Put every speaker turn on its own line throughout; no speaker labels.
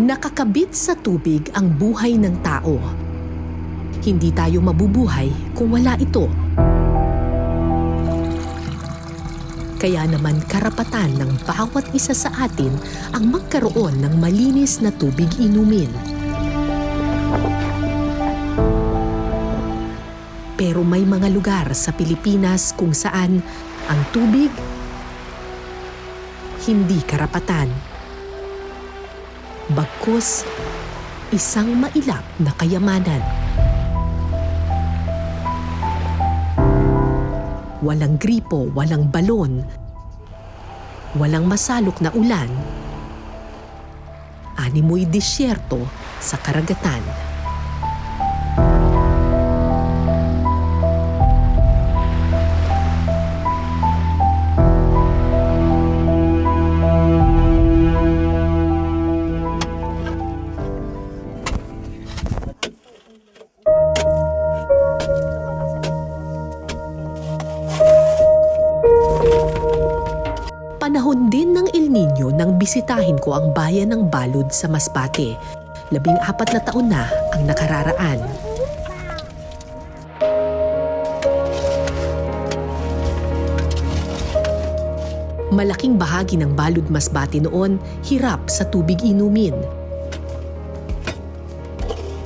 Nakakabit sa tubig ang buhay ng tao. Hindi tayo mabubuhay kung wala ito. Kaya naman karapatan ng bawat isa sa atin ang magkaroon ng malinis na tubig inumin. Pero may mga lugar sa Pilipinas kung saan ang tubig hindi karapatan. Bagkus, isang mailap na kayamanan. Walang gripo, walang balon, walang masalok na ulan. Animoy disyerto sa karagatan. Panahon din ng El Nino nang bisitahin ko ang bayan ng Balud sa Masbate. 14 na taon na ang nakararaan. Malaking bahagi ng Balud Masbate noon hirap sa tubig inumin.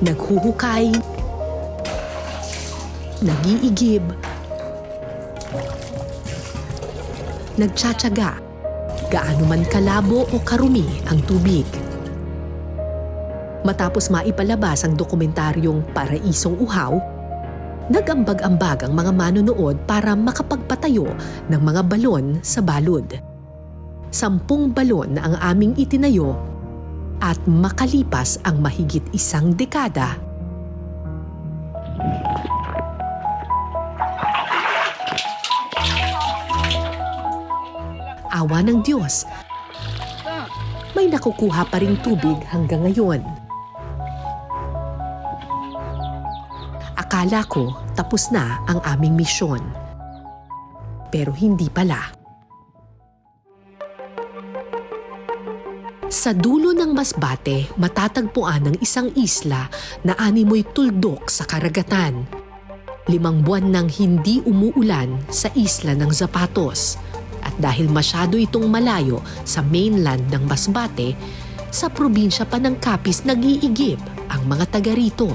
Naghuhukay, nag-iigib, nagtsatsaga, gaano man kalabo o karumi ang tubig. Matapos maipalabas ang dokumentaryong Paraisong Uhaw, nag-ambag-ambag ang mga manonood para makapagpatayo ng mga balon sa Balud. 10 balon na ang aming itinayo at makalipas ang mahigit 1 dekada, awa ng Diyos, may nakukuha pa ring tubig hanggang ngayon. Akala ko tapos na ang aming misyon. Pero hindi pala. Sa dulo ng Masbate, matatagpuan ang isang isla na animoy tuldok sa karagatan. 5 buwan nang hindi umuulan sa isla ng Zapatos. At dahil masyado itong malayo sa mainland ng Masbate, sa probinsya pa ng Capiz nag-iigib ang mga taga rito.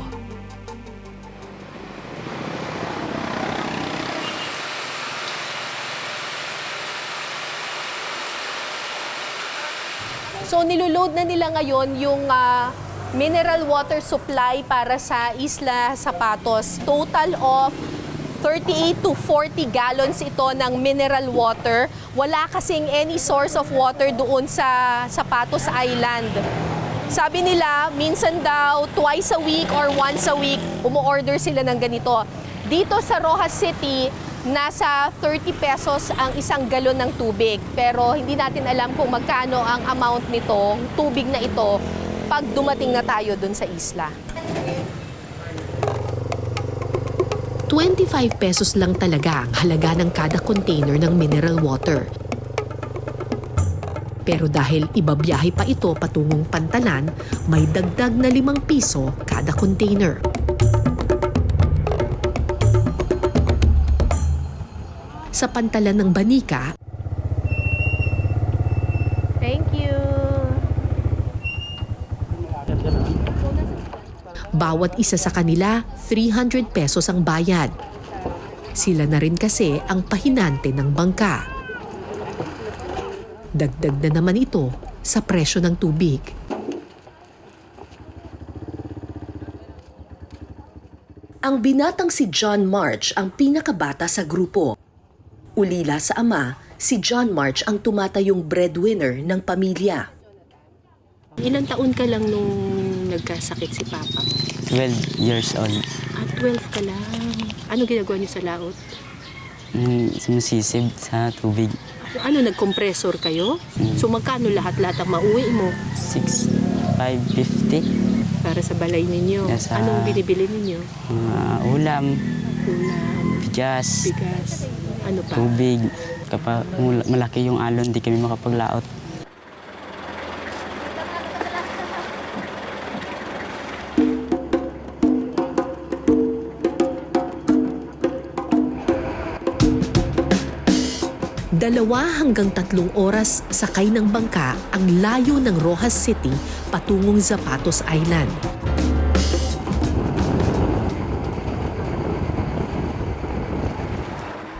So niloload na nila ngayon yung mineral water supply para sa Isla Zapatos. Total of 38 to 40 gallons ito ng mineral water. Wala kasing any source of water doon sa Zapatos Island. Sabi nila, minsan daw, twice a week or once a week, umu-order sila ng ganito. Dito sa Rojas City, nasa 30 pesos ang 1 galon ng tubig. Pero hindi natin alam kung magkano ang amount nitong tubig na ito pag dumating na tayo doon sa isla.
25 pesos lang talaga ang halaga ng kada container ng mineral water. Pero dahil ibabiyahe pa ito patungong Pantalan, may dagdag na 5 piso kada container. Sa Pantalan ng Banica,
Thank you.
bawat isa sa kanila 300 pesos ang bayad. Sila na rin kasi ang pahinante ng bangka. Dagdag na naman ito sa presyo ng tubig. Ang binatang si John March ang pinakabata sa grupo. Ulila sa ama, si John March ang tumatayong breadwinner ng pamilya.
Ilang taon ka lang nung nagkasakit si Papa?
12 years old.
12 ka lang. Ano ginagawa niyo sa laot?
Sumusisib sa tubig.
Ano, nag-compressor kayo? So magkano lahat-lahat ang mauwi mo?
6,550.
Para sa balay ninyo?
Yes,
Anong binibili ninyo?
Ulam,
Ulam,
bigas,
ano pa?
tubig. Kapag malaki yung alon, di kami makapaglaot.
2 hanggang 3 oras sakay ng bangka ang layo ng Rojas City patungong Zapatos Island.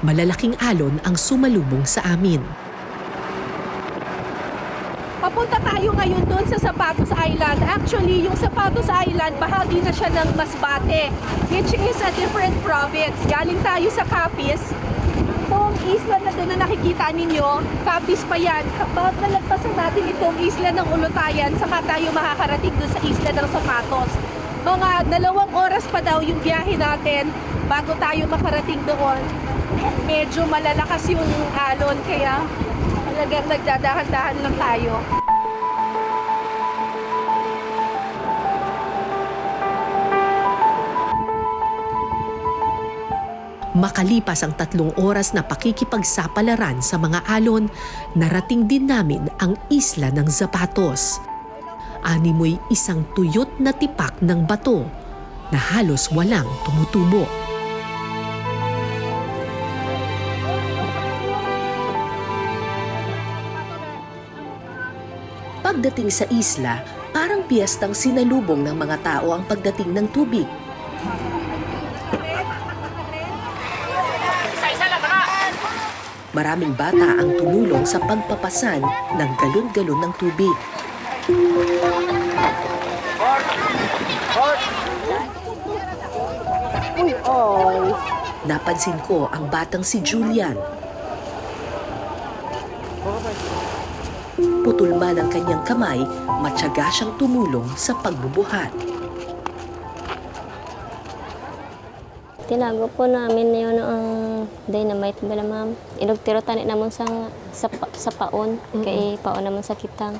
Malalaking alon ang sumalubong sa amin.
Papunta tayo ngayon doon sa Zapatos Island. Actually, yung Zapatos Island, bahagi na siya ng Masbate, which is a different province. Galing tayo sa Capiz. Itong isla na doon na nakikita ninyo, Capiz pa yan. Kapag nalagpasan natin itong isla ng Ulutayan, saka tayo makakarating doon sa isla ng Zapatos. Mga 2 oras pa daw yung biyahe natin bago tayo makarating doon. Medyo malalakas yung alon, kaya talagang nagdadahan-dahan lang tayo.
Makalipas ang 3 oras na pakikipagsapalaran sa mga alon, narating din namin ang isla ng Zapatos. Animoy isang tuyot na tipak ng bato na halos walang tumutubo. Pagdating sa isla, parang piyestang sinalubong ng mga tao ang pagdating ng tubig. Maraming bata ang tumulong sa pagpapasan ng galon-galon ng tubig. Napansin ko ang batang si Julian. Putol man ang kanyang kamay, matyaga siyang tumulong sa pagbubuhat.
Tinago po namin yun ang dynamite bala ma'am. Inugtiro tani namon sa paon, kay paon naman sa kitang.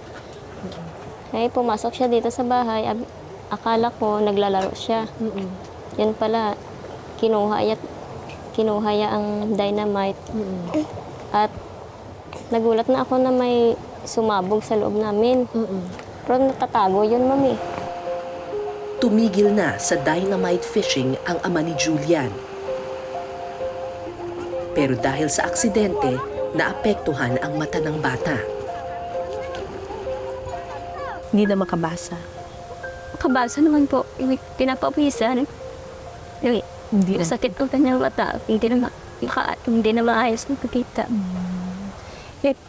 Kaya pumasok siya dito sa bahay, akala ko naglalaro siya. Yan pala, kinuha niya ang dynamite. At nagulat na ako na may sumabog sa loob namin. Pero natatago yun, mami.
Tumigil na sa dynamite fishing ang ama ni Julian. Pero dahil sa aksidente, naapektuhan ang mata ng bata.
Hindi na makabasa.
Kabasa naman po, pinapawisan.
Hindi na.
Sakit po kanyang mata, hindi na maayos na pagkita.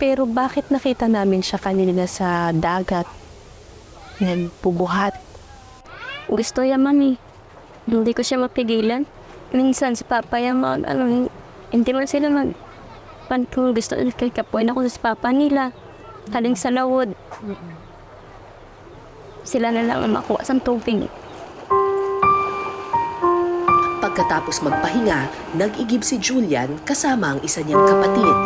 Pero bakit nakita namin siya kanina sa dagat? Yan, bubuhat.
Gusto niya, mami. Hindi ko siya mapigilan. Minsan si Papa yung hindi man sila kung gusto kay kapuin ako sa Papa nila. Haling sa lawod. Sila na lang ang makuha sa tubig.
Pagkatapos magpahinga, nag-igib si Julian kasama ang isa niyang kapatid.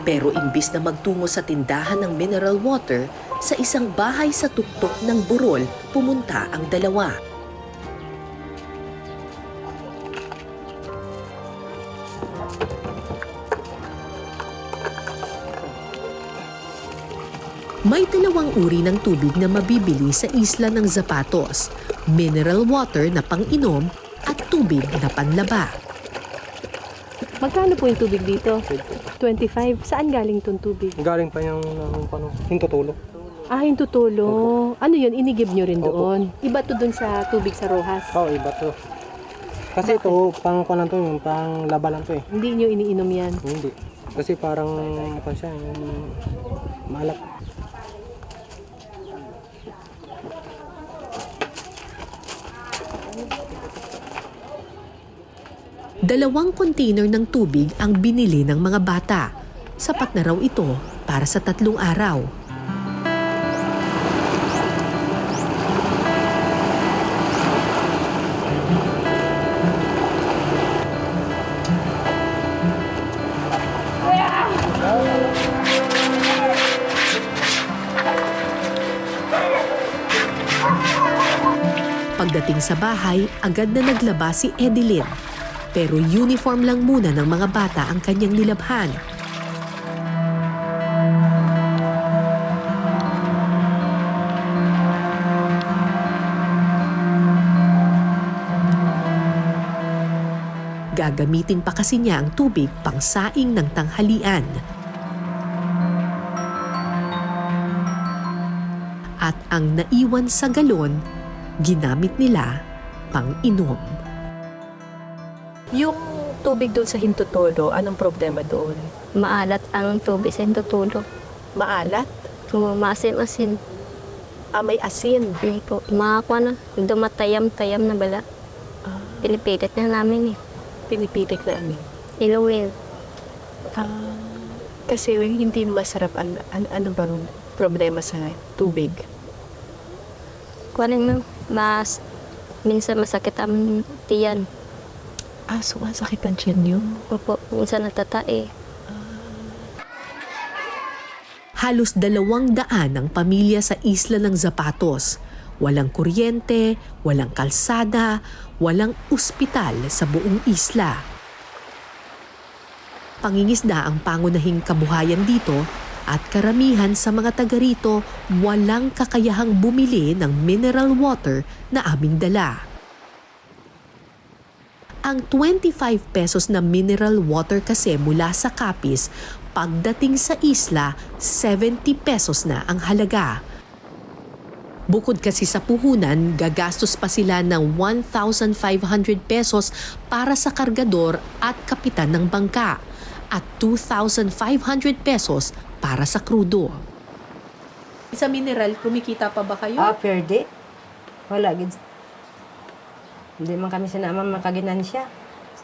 Pero imbis na magtungo sa tindahan ng mineral water, sa isang bahay sa tuktok ng Burol, pumunta ang dalawa. May 2 uri ng tubig na mabibili sa isla ng Zapatos, mineral water na pang-inom at tubig na panlaba.
Magkano po yung tubig dito? 25. Saan galing tong tubig?
Galing pa yung hintutulo.
Yung tutulo. Ano yun? Inigib nyo rin
Opo.
doon? Iba to doon sa tubig sa Rojas?
Oo, iba to. Kasi ito, pang kuwan lang to, yung pang laba lang to eh.
Hindi nyo iniinom yan?
Hindi. Kasi parang, apa siya, yung malak.
Dalawang container ng tubig ang binili ng mga bata. Sapat na raw ito para sa 3 araw. Pagdating sa bahay, agad na naglaba si Edeline. Pero uniform lang muna ng mga bata ang kanyang nilabhan. Gagamitin pa kasi niya ang tubig pangsaing ng tanghalian. At ang naiwan sa galon, ginamit nila pang-inom.
Yung tubig doon sa Hintutulo, anong problema doon?
Maalat ang tubig sa Hintutulo.
Maalat?
Maasim-asim.
May asin.
Yun po. Makakuha na. Dumatayam-tayam na bala. Pinipilit na namin eh.
Pinipitik namin.
Iluwin.
Kasi hindi masarap. Ano ba problema sa tubig?
Kuha rin minsan masakit ang tiyan.
Sumasakit ang tiyan niyo?
Opo, minsan natatae.
Halos 200 ang pamilya sa isla ng Zapatos. Walang kuryente, walang kalsada, walang ospital sa buong isla. Pangingisda ang pangunahing kabuhayan dito at karamihan sa mga taga rito walang kakayahang bumili ng mineral water na aming dala. Ang 25 pesos na mineral water kasi mula sa Capiz, pagdating sa isla, 70 pesos na ang halaga. Bukod kasi sa puhunan, gagastos pa sila ng 1,500 pesos para sa kargador at kapitan ng bangka at 2,500 pesos para sa krudo.
Sa mineral, kumikita pa ba kayo?
Pwede. Wala, gid. Hindi man kami sinama makaginansya.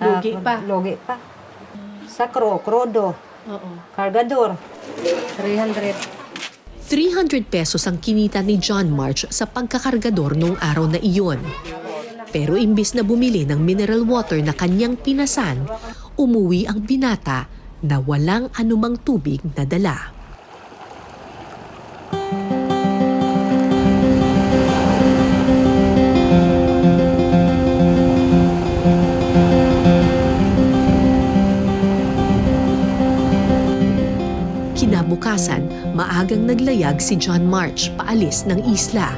Lugi pa?
Lugi pa. Sa krodo,
Oo.
kargador, 300.
300 pesos ang kinita ni John March sa pagkakargador noong araw na iyon. Pero imbis na bumili ng mineral water na kanyang pinasan, umuwi ang binata na walang anumang tubig na dala. Kinabukasan, maagang naglayag si John March paalis ng isla.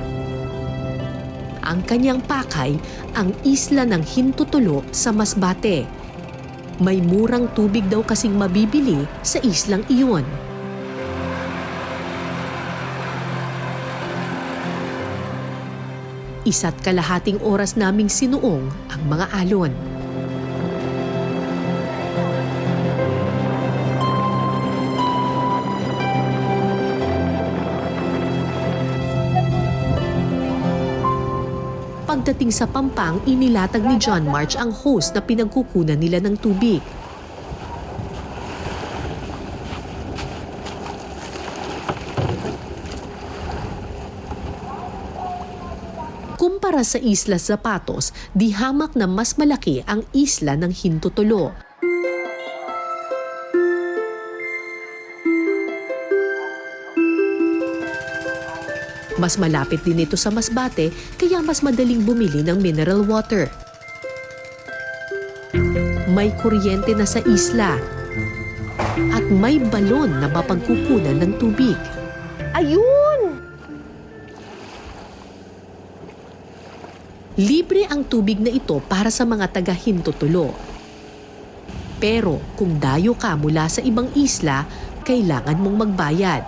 Ang kanyang pakay, ang isla ng Hintutulo sa Masbate. May murang tubig daw kasing mabibili sa islang iyon. Isa't kalahating oras naming sinuong ang mga alon. Pagdating sa Pampang, inilatag ni John March ang hose na pinagkukunan nila ng tubig. Kumpara sa Isla Zapatos, di hamak na mas malaki ang isla ng Hintutulo. Mas malapit din ito sa Masbate, kaya mas madaling bumili ng mineral water. May kuryente na sa isla at may balon na mapagkukunan ng tubig.
Ayun!
Libre ang tubig na ito para sa mga taga Hintutulo. Pero kung dayo ka mula sa ibang isla, kailangan mong magbayad.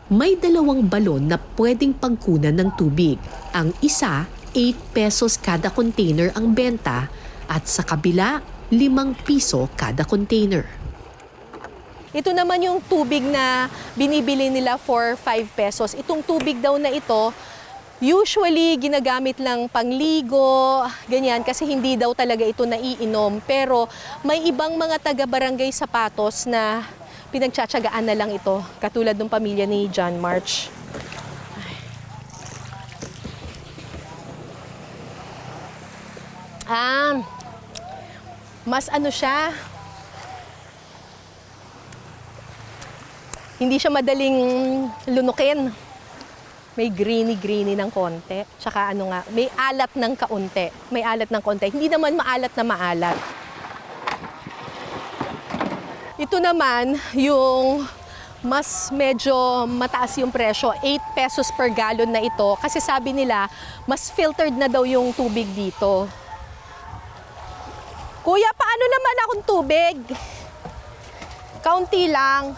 May 2 balon na pwedeng pagkunan ng tubig. Ang isa, 8 pesos kada container ang benta at sa kabila, 5 piso kada container.
Ito naman yung tubig na binibili nila for 5 pesos. Itong tubig daw na ito, usually ginagamit lang pangligo, ganyan, kasi hindi daw talaga ito naiinom. Pero may ibang mga taga-barangay Zapatos na pinagtsatsagaan na lang ito, katulad ng pamilya ni John March. Mas ano siya, hindi siya madaling lunukin. May greeny-greeny ng konti. Tsaka ano nga, may alat ng kaunti. May alat ng konti. Hindi naman maalat na maalat. Ito naman, yung mas medyo mataas yung presyo, 8 pesos per gallon na ito. Kasi sabi nila, mas filtered na daw yung tubig dito. Kuya, paano naman akong tubig? Kaunti lang.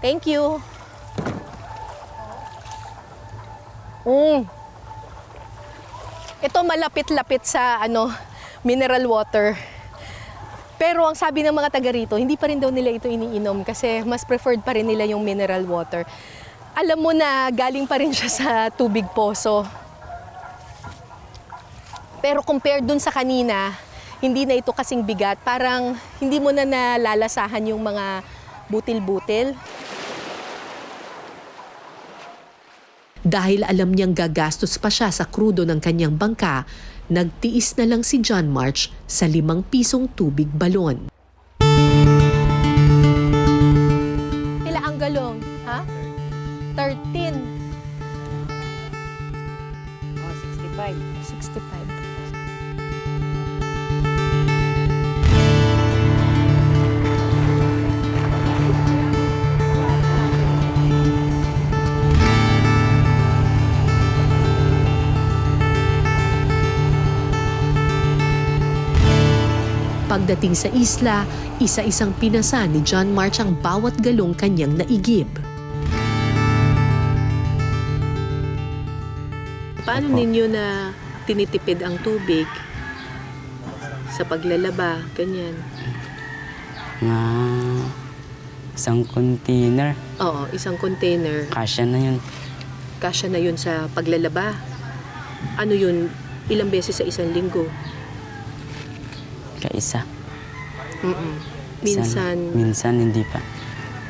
Thank you. Ito malapit-lapit sa mineral water. Pero ang sabi ng mga taga rito, hindi pa rin daw nila ito iniinom kasi mas preferred pa rin nila yung mineral water. Alam mo na galing pa rin siya sa tubig poso. Pero compared dun sa kanina, hindi na ito kasing bigat. Parang hindi mo na nalalasahan yung mga butil-butil.
Dahil alam niyang gagastos pa siya sa krudo ng kanyang bangka, nagtiis na lang si John March sa 5 pisong tubig balon.
Pila ang galong? Ha? 13. 65.
Pagdating sa isla, isa-isang pinasa ni John March ang bawat galong kanyang naigib.
Paano ninyo na tinitipid ang tubig sa paglalaba, ganyan?
Mga isang container.
Oo, isang container.
Kasya na yun.
Kasya na yun sa paglalaba. Ano yun, ilang beses sa isang linggo?
Kaisa.
Minsan,
hindi pa.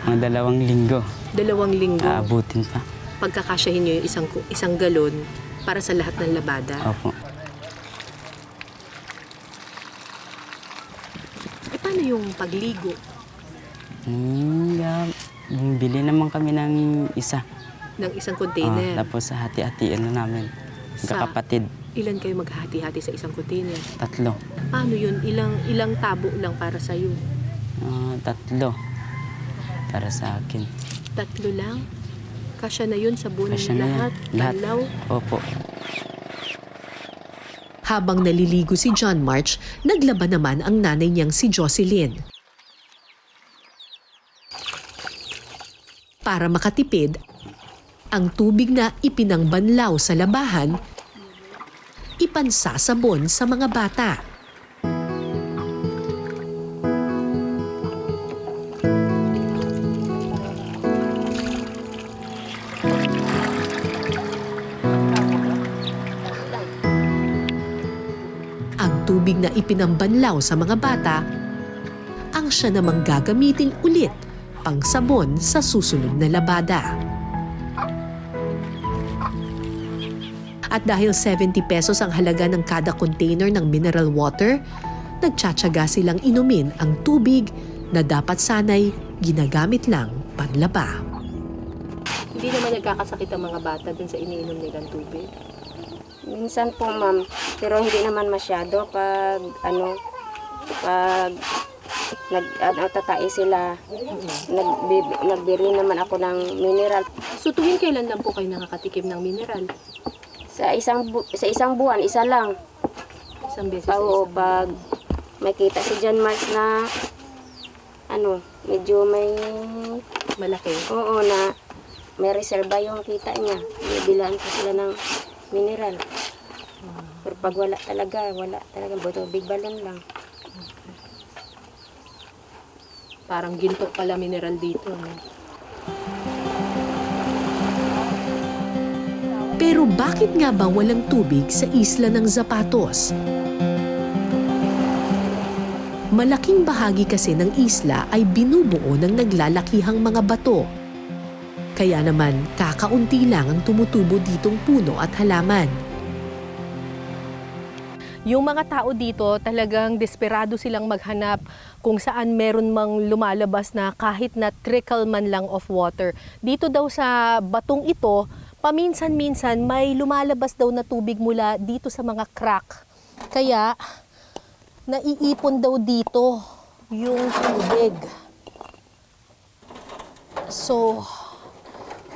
Mga 2 linggo.
2 linggo.
Aabutin pa.
Pagkakasyahin nyo yung isang galon para sa lahat ng labada.
Opo.
Eh, paano yung pagligo?
Bili naman kami ng isa.
Ng isang container?
Tapos hati-hatiin na namin. Magkakapatid.
Ilan kayo maghahati-hati sa isang container?
3.
Paano yun? Ilang tabo lang para sa'yo?
3. Para sa akin.
3 lang? Kasya na yun sa buwan
Kasya na
lahat?
yan. Lahat.
Panlaw?
Opo.
Habang naliligo si John March, naglaba naman ang nanay niyang si Jocelyn. Para makatipid, ang tubig na ipinangbanlaw sa labahan, ipansasabon sa mga bata. Ang tubig na ipinambanlaw sa mga bata, ang siya namang gagamitin ulit pang sabon sa susunod na labada. At dahil 70 pesos ang halaga ng kada container ng mineral water, nagtsatsaga silang inumin ang tubig na dapat sanay ginagamit lang panlaba.
Hindi naman nagkakasakit ang mga bata dun sa iniinom nilang tubig.
Minsan po, ma'am, pero hindi naman masyado pag tatai sila, nagbili naman ako ng mineral.
So tuwing kailan lang po kayo nakakatikim ng mineral?
Sa isang buwan, isa lang.
Isang beses sa
Oo,
isang
pag may kita si John Mark na medyo may
malaki.
oo na may reserva yung kita niya. Bibilaan ko sila ng mineral. Pero pag wala talaga, buto big balon lang.
Parang ginto pala mineral dito. No?
Pero bakit nga ba walang tubig sa isla ng Zapatos? Malaking bahagi kasi ng isla ay binubuo ng naglalakihang mga bato. Kaya naman, kakaunti lang ang tumutubo ditong puno at halaman.
Yung mga tao dito talagang desperado silang maghanap kung saan meron mang lumalabas na kahit na trickle man lang of water. Dito daw sa batong ito, paminsan-minsan may lumalabas daw na tubig mula dito sa mga crack. Kaya naiipon daw dito yung tubig. So,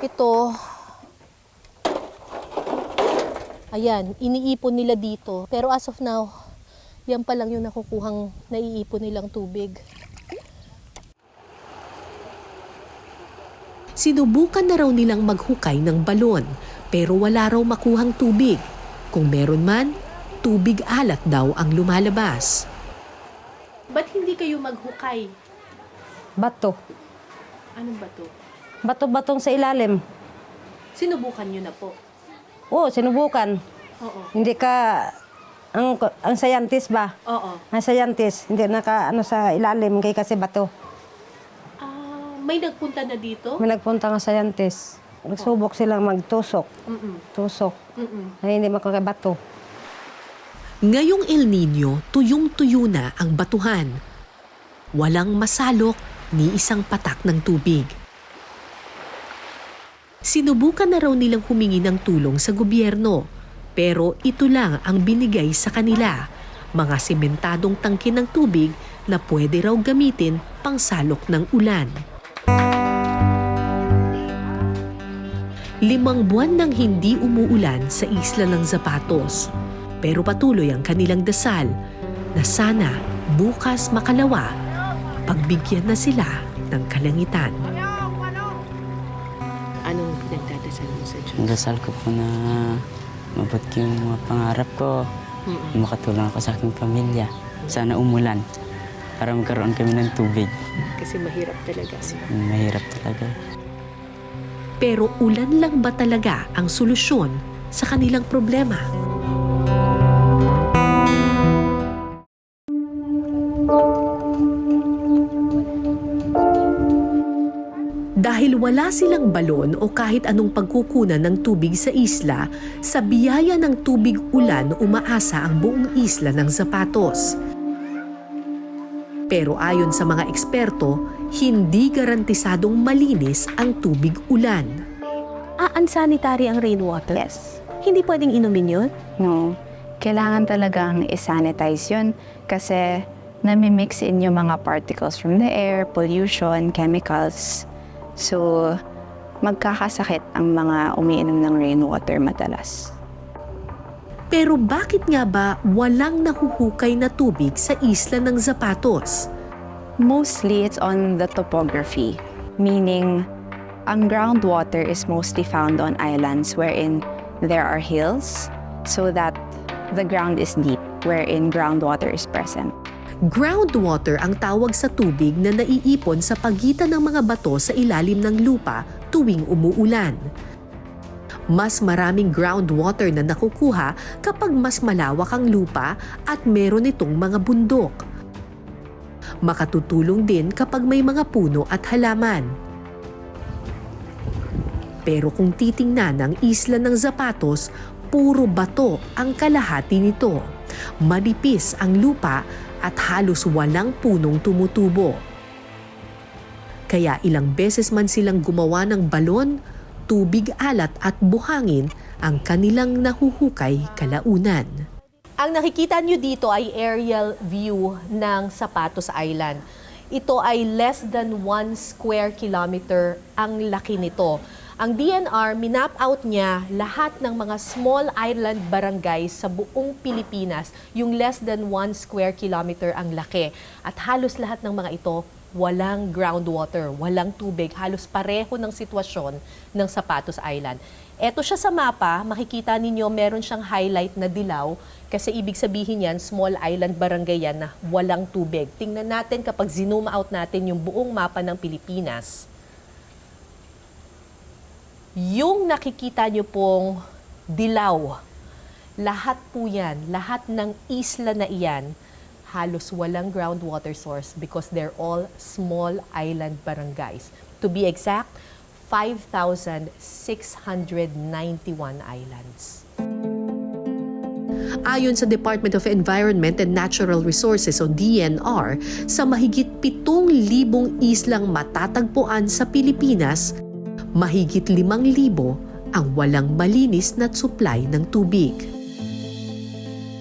ito, Ayan, iniipon nila dito. Pero as of now, yan pa lang yung nakukuhang naiipon nilang tubig.
Sinubukan na raw nilang maghukay ng balon pero wala raw makuhang tubig. Kung meron man, tubig alat daw ang lumalabas.
Ba't hindi kayo maghukay?
Bato.
Anong bato?
Bato-batong sa ilalim.
Sinubukan nyo na po.
Oo, sinubukan.
Oo.
Hindi ka, ang scientist ba?
Oo.
Ang scientist, hindi sa ilalim kay kasi bato.
May nagpunta na dito?
May nagpunta nga scientist. Nagsubok silang magtusok. Tusok. Ay hindi makakabato.
Ngayong El Nino, tuyong-tuyo na ang batuhan. Walang masalok ni isang patak ng tubig. Sinubukan na raw nilang humingi ng tulong sa gobyerno, pero ito lang ang binigay sa kanila, mga sementadong tangke ng tubig na pwede raw gamitin pang salok ng ulan. 5 buwan nang hindi umuulan sa isla ng Zapatos, pero patuloy ang kanilang dasal na sana bukas makalawa, pagbigyan na sila ng kalangitan.
Anong nagdadasal mo sa Diyos?
Ang dasal ko po na mabuti yung mga pangarap ko. Makatulong ako sa aking pamilya. Sana umulan para magkaroon kami ng tubig.
Kasi mahirap talaga.
Mahirap talaga.
Pero ulan lang ba talaga ang solusyon sa kanilang problema? Dahil wala silang balon o kahit anong pagkukunan ng tubig sa isla, sa biyaya ng tubig ulan umaasa ang buong isla ng Zapatos. Pero ayon sa mga eksperto, hindi garantisadong malinis ang tubig ulan.
Unsanitary ang rainwater?
Yes.
Hindi pwedeng inumin yun?
No. Kailangan talagang isanitize yun kasi nami-mix in yung mga particles from the air, pollution, chemicals. So, magkakasakit ang mga umiinom ng rainwater madalas.
Pero bakit nga ba walang nahuhukay na tubig sa isla ng Zapatos?
Mostly, it's on the topography. Meaning, ang groundwater is mostly found on islands wherein there are hills so that the ground is deep, wherein groundwater is present.
Groundwater ang tawag sa tubig na naiipon sa pagitan ng mga bato sa ilalim ng lupa tuwing umuulan. Mas maraming groundwater na nakukuha kapag mas malawak ang lupa at meron itong mga bundok. Makatutulong din kapag may mga puno at halaman. Pero kung titingnan ang isla ng Zapatos, puro bato ang kalahati nito. Manipis ang lupa at halos walang punong tumutubo. Kaya ilang beses man silang gumawa ng balon, tubig alat at buhangin ang kanilang nahuhukay kalaunan.
Ang nakikita nyo dito ay aerial view ng Zapatos Island. Ito ay less than 1 square kilometer ang laki nito. Ang DNR, minap out niya lahat ng mga small island barangays sa buong Pilipinas, yung less than 1 square kilometer ang laki. At halos lahat ng mga ito, walang groundwater, walang tubig, halos pareho ng sitwasyon ng Zapatos Island. Eto siya sa mapa, makikita ninyo meron siyang highlight na dilaw kasi ibig sabihin yan, small island barangay yan na walang tubig. Tingnan natin kapag zoom out natin yung buong mapa ng Pilipinas. Yung nakikita nyo pong dilaw, lahat po yan, lahat ng isla na iyan, halos walang groundwater source because they're all small island barangays. To be exact, 5,691 islands.
Ayon sa Department of Environment and Natural Resources o DNR, sa mahigit 7,000 islang matatagpuan sa Pilipinas, mahigit 5,000 ang walang malinis na supply ng tubig.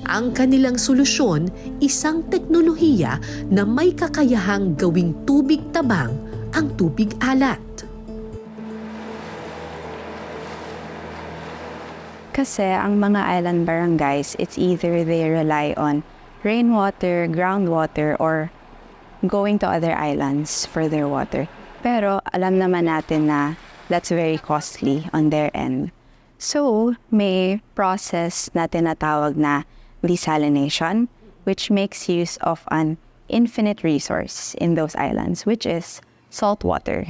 Ang kanilang solusyon, isang teknolohiya na may kakayahang gawing tubig tabang ang tubig alat.
Kasi ang mga island barangays, it's either they rely on rainwater, groundwater, or going to other islands for their water. Pero alam naman natin na that's very costly on their end. So, may process na tinatawag na desalination, which makes use of an infinite resource in those islands, which is salt water.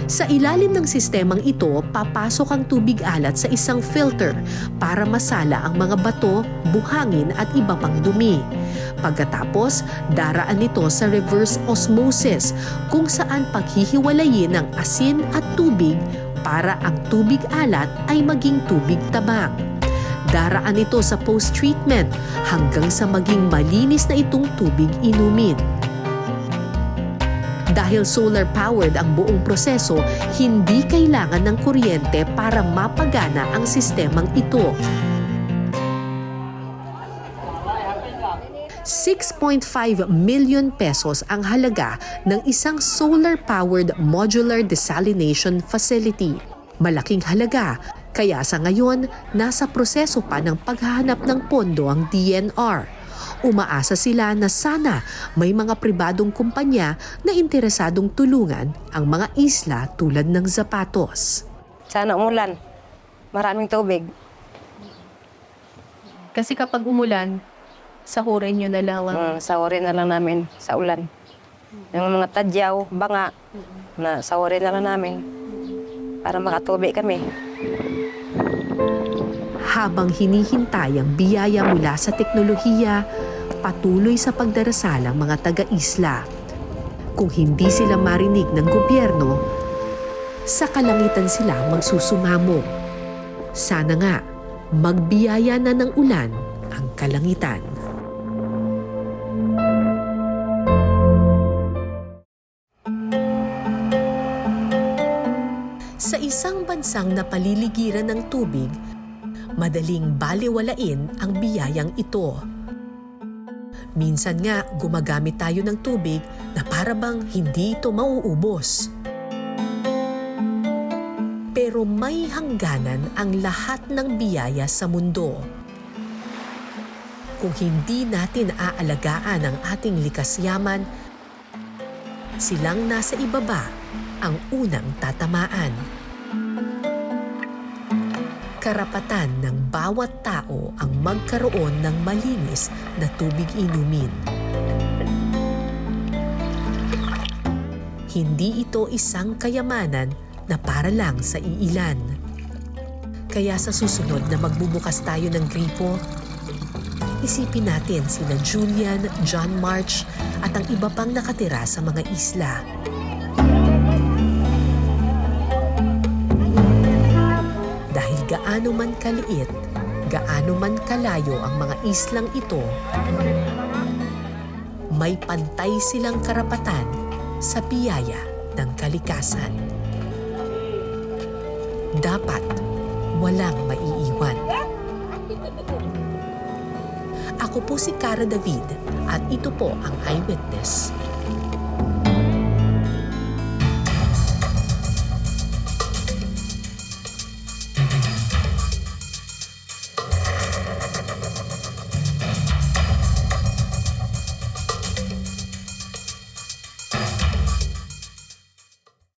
Sa ilalim ng sistemang ito, papasok ang tubig alat sa isang filter para masala ang mga bato, buhangin at iba pang dumi. Pagkatapos, daraan ito sa reverse osmosis kung saan paghihiwalayin ng asin at tubig para ang tubig alat ay maging tubig tabang. Daraan ito sa post-treatment hanggang sa maging malinis na itong tubig inumin. Dahil solar-powered ang buong proseso, hindi kailangan ng kuryente para mapagana ang sistemang ito. 6.5 million pesos ang halaga ng isang solar-powered modular desalination facility. Malaking halaga, kaya sa ngayon, nasa proseso pa ng paghahanap ng pondo ang DNR. Umaasa sila na sana may mga pribadong kumpanya na interesadong tulungan ang mga isla tulad ng Zapatos.
Sana umulan. Maraming tubig.
Kasi kapag umulan, sahurin nyo na lang.
Sahurin na lang namin sa ulan. Yung mga tadyaw, banga, na sahurin na lang namin para makatubig kami.
Habang hinihintay ang biyaya mula sa teknolohiya, patuloy sa pagdarasal ang mga taga-isla. Kung hindi sila marinig ng gobyerno, sa kalangitan sila magsusumamo. Sana nga, magbiyaya na ng ulan ang kalangitan. Sa isang bansang napaliligiran ng tubig, madaling balewalain ang biyayang ito. Minsan nga gumagamit tayo ng tubig na para bang hindi ito mauubos. Pero may hangganan ang lahat ng biyaya sa mundo. Kung hindi natin aalagaan ang ating likas yaman, silang nasa ibaba ang unang tatamaan. Karapatan ng bawat tao ang magkaroon ng malinis na tubig inumin. Hindi ito isang kayamanan na para lang sa iilan. Kaya sa susunod na magbubukas tayo ng gripo, isipin natin sina Julian, John March at ang iba pang nakatira sa mga isla. Dahil gaano man kaliit, gaano man kalayo ang mga islang ito, may pantay silang karapatan sa biyaya ng kalikasan. Dapat walang maiiwan. Ako po si Cara David at ito po ang Eyewitness.